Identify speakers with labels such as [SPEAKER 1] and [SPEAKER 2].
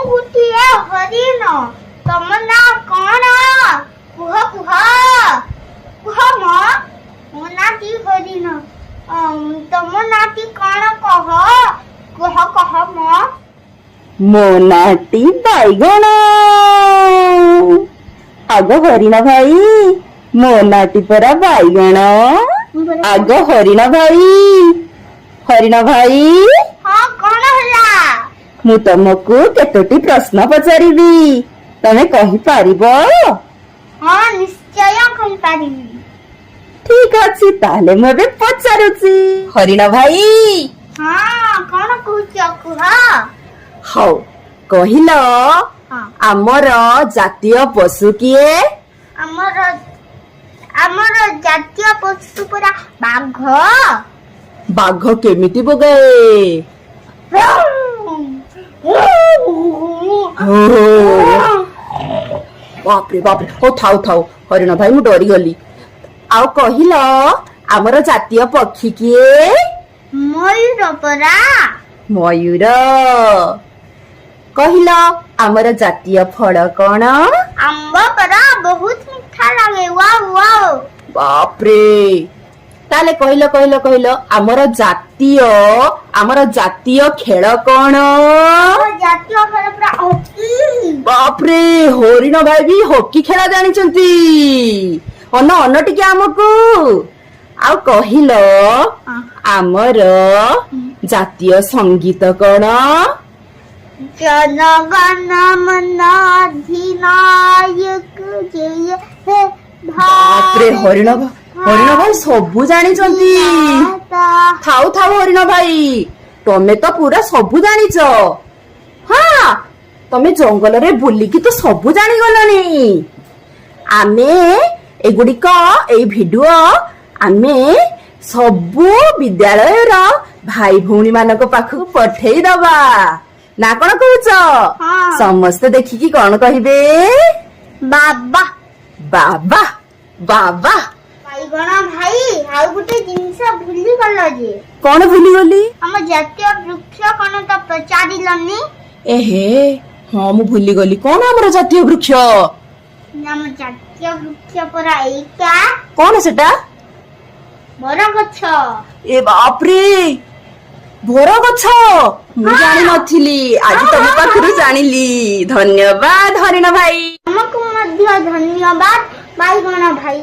[SPEAKER 1] ଗୋଟିଏ ହରିଣ ତମ ନା କଣ କୁହ କୁହ କୁହ ମୋ ନାଟି ହରିଣ ତମ ନାଟି କଣ କହ କୁହ କହ
[SPEAKER 2] ମୋ ନାଟି ବାଇଗଣ। ଆଗ ହରିଣ ଭାଇ ମୋ ନାଟି ପରା ବାଇଗଣ। ଆଗ ହରିଣ ଭାଇ
[SPEAKER 1] ହଁ କଣ ହେଲା?
[SPEAKER 2] ମୁଁ ତମକୁ କେତୋଟି ପ୍ରଶ୍ନ ପଚାରିବି ତମେ କହିପାରିବ?
[SPEAKER 1] ହଁ ନିଶ୍ଚୟ କହିପାରିବି।
[SPEAKER 2] ଠିକ ଅଛି ତାହେଲେ ମୁଁ ଏବେ ପଚାରୁଛି। ହରିଣ ଭାଇ
[SPEAKER 1] ହଁ କଣ କହୁଛ କୁହ?
[SPEAKER 2] ହଉ କହିଲ ଆମର ଜାତୀୟ ପଶୁ କିଏ?
[SPEAKER 1] ଆମର ଜାତୀୟ ପଶୁ ପରା ବାଘ।
[SPEAKER 2] ବାଘ କେମିତି ବୋଗାଏ? ବାପରେ ବାପରେ ହଉ ଥାଉ ହରିଣ ଭାଇ ମୁଁ ଡରିଗଲି। ଆଉ କହିଲ ଆମର ଜାତୀୟ ପକ୍ଷୀ କିଏ?
[SPEAKER 1] ମୟୂର ପରା।
[SPEAKER 2] ମୟୂର। କହିଲ ଆମର ଜାତୀୟ ଫଳ କଣ?
[SPEAKER 1] ଆମ୍ବ ପରା ବହୁତ ମିଠା ଲାଗେ ୱାଓ।
[SPEAKER 2] ବାପରେ ତାହେଲେ କହିଲ ଆମର ଜାତୀୟ ଖେଳ କଣ?
[SPEAKER 1] ଜାତୀୟ ଖେଳ ପରା ହକି।
[SPEAKER 2] ବାପରେ ହରିଣ ଭାଇ ବି ହକି ଖେଳ ଜାଣିଛନ୍ତି। ଅନ ଟିକେ ଆମକୁ। ଆଉ କହିଲ ଆମର ଜାତୀୟ ସଙ୍ଗୀତ କଣ?
[SPEAKER 1] ଜନଗଣ ମନ ଅଧିନାୟକ ଜୟ ହେ
[SPEAKER 2] ବାପରେ ହରିଣ ଭାଇ ସବୁ ଜାଣିଛନ୍ତି। ଥାଉ ହରିଣ ଭାଇ ତମେ ତ ପୁରା ସବୁ ଜାଣିଛ। ହଁ ତମେ ଜଙ୍ଗଲରେ ବୁଲିକି ତ ସବୁ ଜାଣିଗଲଣି। ଆମେ ଏଇ ଭିଡିଓ ଆମେ ସବୁ ବିଦ୍ୟାଳୟର ଭାଇ ଭଉଣୀ ମାନଙ୍କ ପାଖକୁ ପଠେଇଦବା ନା କଣ କହୁଛ? ସମସ୍ତେ ଦେଖିକି କଣ କହିବେ?
[SPEAKER 1] ବାବା
[SPEAKER 2] ବାବା ବାବା।
[SPEAKER 1] ବାଇଗଣ ଭାଇ ଆଉ ଗୋଟେ ଜିନିଷ ଭୁଲିଗଲ ଯେ।
[SPEAKER 2] କଣ ଭୁଲିଗଲି?
[SPEAKER 1] ଆମ ଜାତୀୟ ବୃକ୍ଷ କଣ ତ ପଚାରିଲନି?
[SPEAKER 2] ଏହେ ହଁ ମୁଁ ଭୁଲିଗଲି। କଣ ଆମର ଜାତୀୟ ବୃକ୍ଷ?
[SPEAKER 1] ଆମ ଜାତୀୟ ବୃକ୍ଷ ପରା ଏଇଟା।
[SPEAKER 2] କଣ ସେଟା?
[SPEAKER 1] ବରଗଛ।
[SPEAKER 2] ଏ ବାପରେ ବରଗଛ। ମୁଁ ଜାଣିନଥିଲି ଆଜି ତମ ପାଖରୁ ଜାଣିଲି। ଧନ୍ୟବାଦ ହରିଣ ଭାଇ।
[SPEAKER 1] ତମକୁ ମଧ୍ୟ ଧନ୍ୟବାଦ ବାଇଗଣ ଭାଇ।